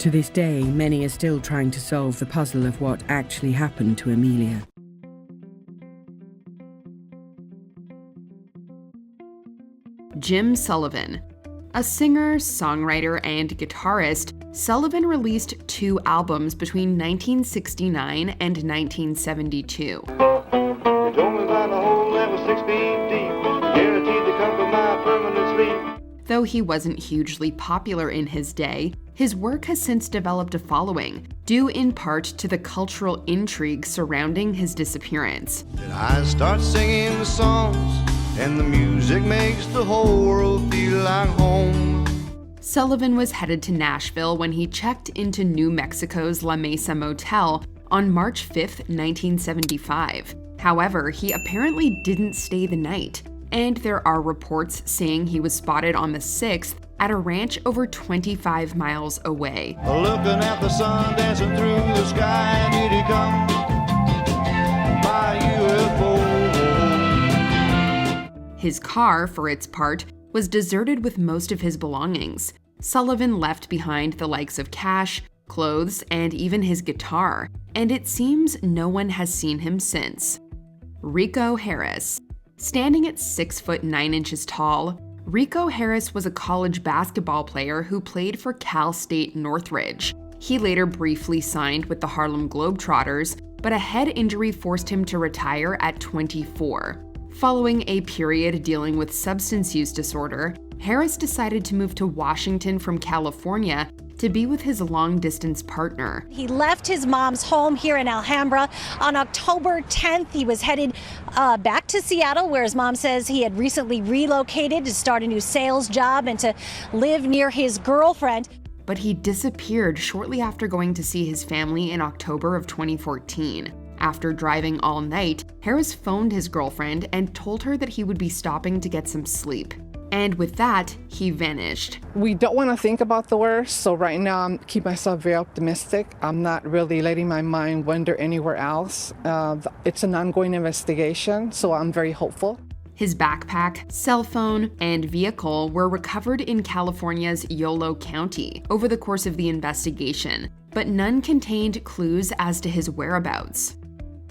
To this day, many are still trying to solve the puzzle of what actually happened to Amelia. Jim Sullivan. A singer, songwriter, and guitarist, Sullivan released 2 albums between 1969 and 1972. They told me about a hole that was 6 feet deep, guaranteed to comfort my permanent sleep. Though he wasn't hugely popular in his day, his work has since developed a following, due in part to the cultural intrigue surrounding his disappearance. Then I start singing the songs, and the music makes the whole world feel like home. Sullivan was headed to Nashville when he checked into New Mexico's La Mesa Motel on March 5, 1975. However, he apparently didn't stay the night, and there are reports saying he was spotted on the 6th at a ranch over 25 miles away. Looking at the sun dancing through the sky, and here he comes, my UFO. His car, for its part, was deserted with most of his belongings. Sullivan left behind the likes of cash, clothes, and even his guitar, and it seems no one has seen him since. Rico Harris. Standing at 6 foot 9 inches tall, Rico Harris was a college basketball player who played for Cal State Northridge. He later briefly signed with the Harlem Globetrotters, but a head injury forced him to retire at 24. Following a period dealing with substance use disorder, Harris decided to move to Washington from California to be with his long-distance partner. He left his mom's home here in Alhambra. On October 10th, he was headed back to Seattle, where his mom says he had recently relocated to start a new sales job and to live near his girlfriend. But he disappeared shortly after going to see his family in October of 2014. After driving all night, Harris phoned his girlfriend and told her that he would be stopping to get some sleep. And with that, he vanished. We don't want to think about the worst, so right now I'm keep myself very optimistic. I'm not really letting my mind wander anywhere else. It's an ongoing investigation, so I'm very hopeful. His backpack, cell phone, and vehicle were recovered in California's Yolo County over the course of the investigation, but none contained clues as to his whereabouts.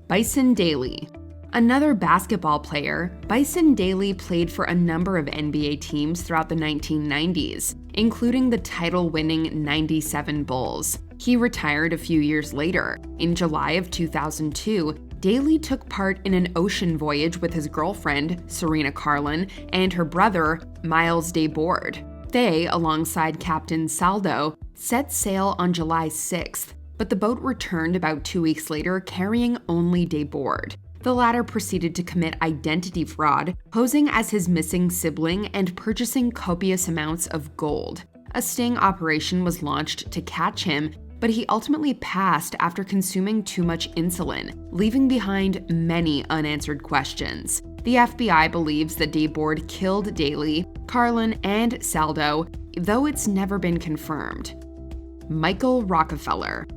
Bison Daly. Another basketball player, Bison Daly played for a number of NBA teams throughout the 1990s, including the title-winning '97 Bulls. He retired a few years later. In July of 2002, Daly took part in an ocean voyage with his girlfriend, Serena Carlin, and her brother, Miles Debord. They, alongside Captain Saldo, set sail on July 6th, but the boat returned about 2 weeks later carrying only Debord. The latter proceeded to commit identity fraud, posing as his missing sibling and purchasing copious amounts of gold. A sting operation was launched to catch him, but he ultimately passed after consuming too much insulin, leaving behind many unanswered questions. The FBI believes that Debord killed Daly, Carlin, and Saldo, though it's never been confirmed. Michael Rockefeller.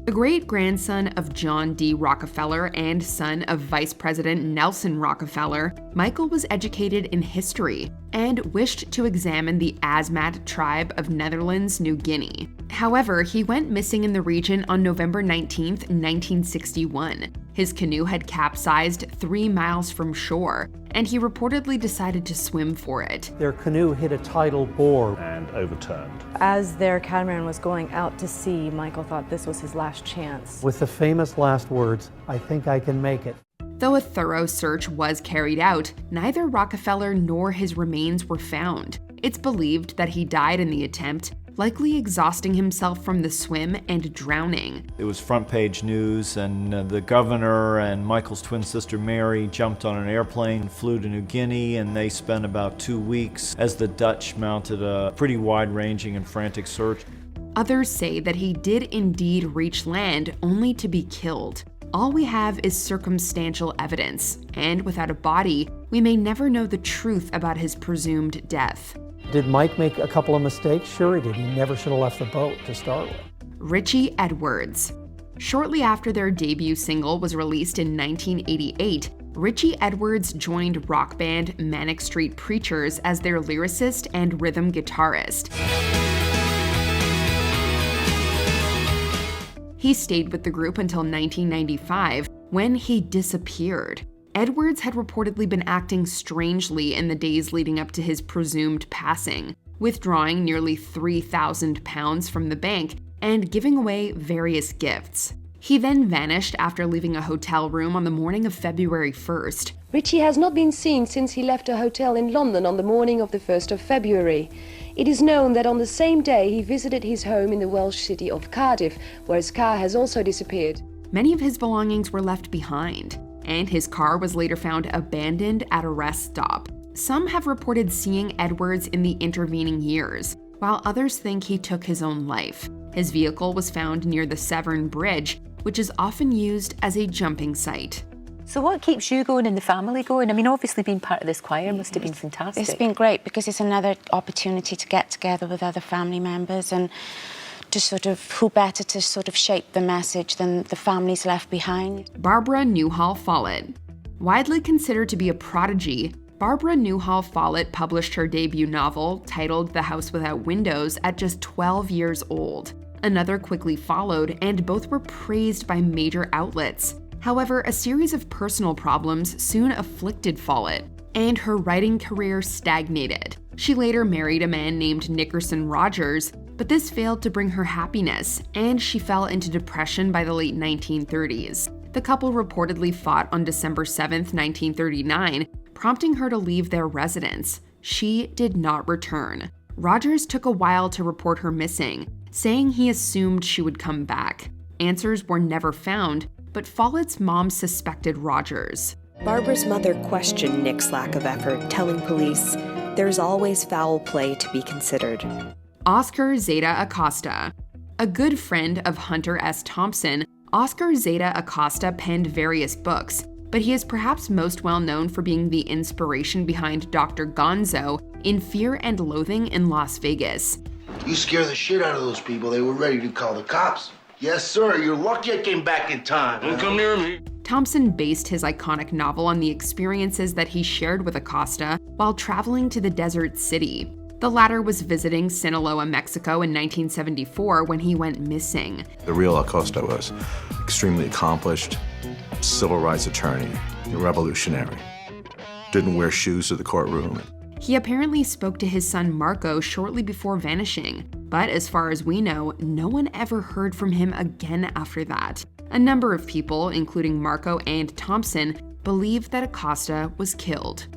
The great-grandson of John D. Rockefeller and son of Vice President Nelson Rockefeller, Michael was educated in history and wished to examine the Asmat tribe of Netherlands, New Guinea. However, he went missing in the region on November 19, 1961. His canoe had capsized 3 miles from shore, and he reportedly decided to swim for it. Their canoe hit a tidal bore and overturned. As their catamaran was going out to sea, Michael thought this was his last chance. With the famous last words, "I think I can make it." Though a thorough search was carried out, neither Rockefeller nor his remains were found. It's believed that he died in the attempt, likely exhausting himself from the swim and drowning. It was front page news, and the governor and Michael's twin sister Mary jumped on an airplane, flew to New Guinea, and they spent about 2 weeks as the Dutch mounted a pretty wide-ranging and frantic search. Others say that he did indeed reach land, only to be killed. All we have is circumstantial evidence, and without a body, we may never know the truth about his presumed death. Did Mike make a couple of mistakes? Sure he did. He never should have left the boat to start with. Richie Edwards. Shortly after their debut single was released in 1988, Richie Edwards joined rock band Manic Street Preachers as their lyricist and rhythm guitarist. He stayed with the group until 1995, when he disappeared. Edwards had reportedly been acting strangely in the days leading up to his presumed passing, withdrawing nearly £3,000 from the bank and giving away various gifts. He then vanished after leaving a hotel room on the morning of February 1st. Richie has not been seen since he left a hotel in London on the morning of the 1st of February. It is known that on the same day he visited his home in the Welsh city of Cardiff, where his car has also disappeared. Many of his belongings were left behind, and his car was later found abandoned at a rest stop. Some have reported seeing Edwards in the intervening years, while others think he took his own life. His vehicle was found near the Severn Bridge, which is often used as a jumping site. So what keeps you going and the family going? I mean, obviously being part of this choir must have been fantastic. It's been great because it's another opportunity to get together with other family members and to sort of, who better to sort of shape the message than the families left behind. Barbara Newhall Follett. Widely considered to be a prodigy, Barbara Newhall Follett published her debut novel, titled The House Without Windows, at just 12 years old. Another quickly followed, and both were praised by major outlets. However, a series of personal problems soon afflicted Follett, and her writing career stagnated. She later married a man named Nickerson Rogers, but this failed to bring her happiness, and she fell into depression by the late 1930s. The couple reportedly fought on December 7, 1939, prompting her to leave their residence. She did not return. Rogers took a while to report her missing, saying he assumed she would come back. Answers were never found, but Follett's mom suspected Rogers. Barbara's mother questioned Nick's lack of effort, telling police, "There's always foul play to be considered." Oscar Zeta Acosta. A good friend of Hunter S. Thompson, Oscar Zeta Acosta penned various books, but he is perhaps most well known for being the inspiration behind Dr. Gonzo in Fear and Loathing in Las Vegas. You scare the shit out of those people. They were ready to call the cops. Yes, sir. You're lucky I came back in time. Don't come near me. Thompson based his iconic novel on the experiences that he shared with Acosta while traveling to the desert city. The latter was visiting Sinaloa, Mexico in 1974 when he went missing. The real Acosta was extremely accomplished, civil rights attorney, a revolutionary. Didn't wear shoes to the courtroom. He apparently spoke to his son Marco shortly before vanishing, but as far as we know, no one ever heard from him again after that. A number of people, including Marco and Thompson, believe that Acosta was killed.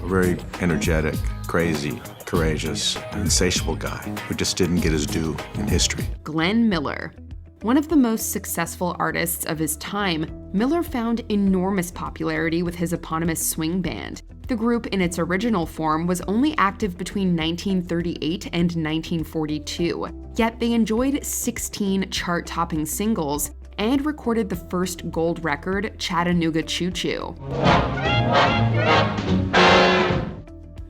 A very energetic, crazy, courageous, insatiable guy who just didn't get his due in history. Glenn Miller. One of the most successful artists of his time, Miller found enormous popularity with his eponymous swing band. The group in its original form was only active between 1938 and 1942, yet they enjoyed 16 chart-topping singles and recorded the first gold record, Chattanooga Choo Choo.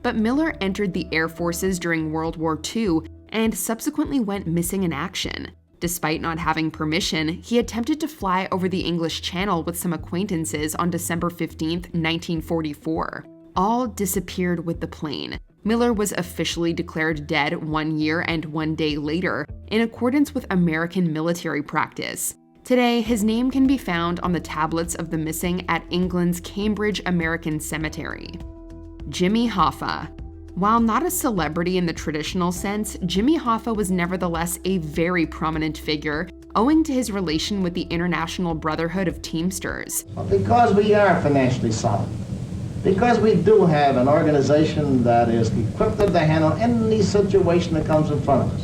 But Miller entered the Air Forces during World War II and subsequently went missing in action. Despite not having permission, he attempted to fly over the English Channel with some acquaintances on December 15, 1944. All disappeared with the plane. Miller was officially declared dead 1 year and 1 day later, in accordance with American military practice. Today, his name can be found on the tablets of the missing at England's Cambridge American Cemetery. Jimmy Hoffa. While not a celebrity in the traditional sense, Jimmy Hoffa was nevertheless a very prominent figure, owing to his relation with the International Brotherhood of Teamsters. Because we are financially solid. Because we do have an organization that is equipped to handle any situation that comes in front of us.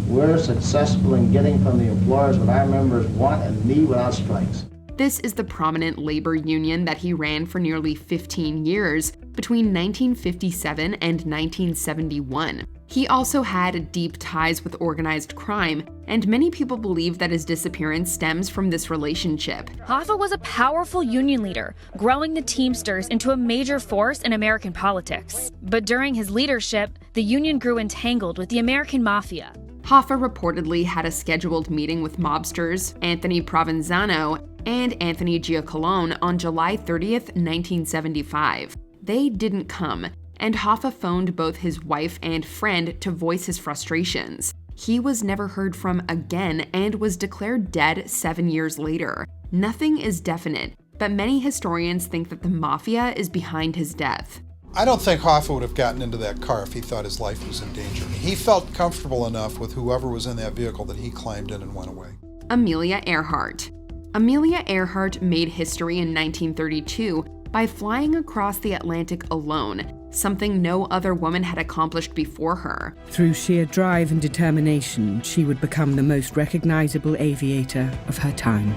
We're successful in getting from the employers what our members want and need without strikes. This is the prominent labor union that he ran for nearly 15 years, between 1957 and 1971. He also had deep ties with organized crime, and many people believe that his disappearance stems from this relationship. Hoffa was a powerful union leader, growing the Teamsters into a major force in American politics. But during his leadership, the union grew entangled with the American mafia. Hoffa reportedly had a scheduled meeting with mobsters Anthony Provenzano and Anthony Giacolone on July 30th, 1975. They didn't come, and Hoffa phoned both his wife and friend to voice his frustrations. he was never heard from again and was declared dead 7 years later. Nothing is definite, but many historians think that the mafia is behind his death. I don't think Hoffa would have gotten into that car if he thought his life was in danger. He felt comfortable enough with whoever was in that vehicle that he climbed in and went away. Amelia Earhart. Amelia Earhart made history in 1932 by flying across the Atlantic alone, something no other woman had accomplished before her. Through sheer drive and determination, she would become the most recognizable aviator of her time.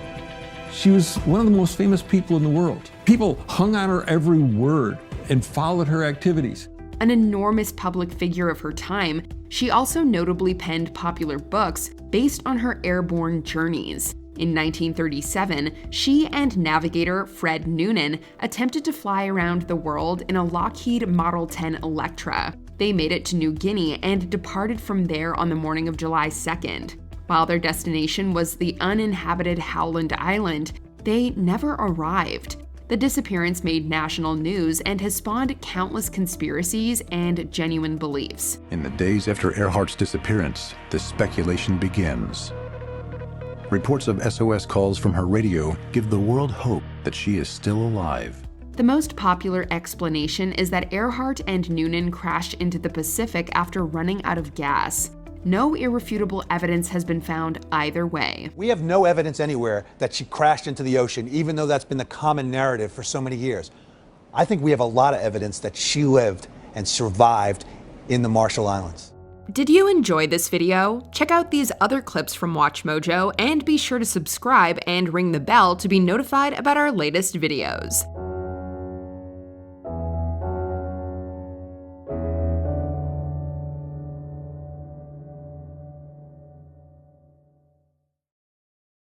She was one of the most famous people in the world. People hung on her every word and followed her activities. An enormous public figure of her time, she also notably penned popular books based on her airborne journeys. In 1937, she and navigator Fred Noonan attempted to fly around the world in a Lockheed Model 10 Electra. They made it to New Guinea and departed from there on the morning of July 2nd. While their destination was the uninhabited Howland Island, they never arrived. The disappearance made national news and has spawned countless conspiracies and genuine beliefs. In the days after Earhart's disappearance, the speculation begins. Reports of SOS calls from her radio give the world hope that she is still alive. The most popular explanation is that Earhart and Noonan crashed into the Pacific after running out of gas. No irrefutable evidence has been found either way. We have no evidence anywhere that she crashed into the ocean, even though that's been the common narrative for so many years. I think we have a lot of evidence that she lived and survived in the Marshall Islands. Did you enjoy this video? Check out these other clips from WatchMojo and be sure to subscribe and ring the bell to be notified about our latest videos.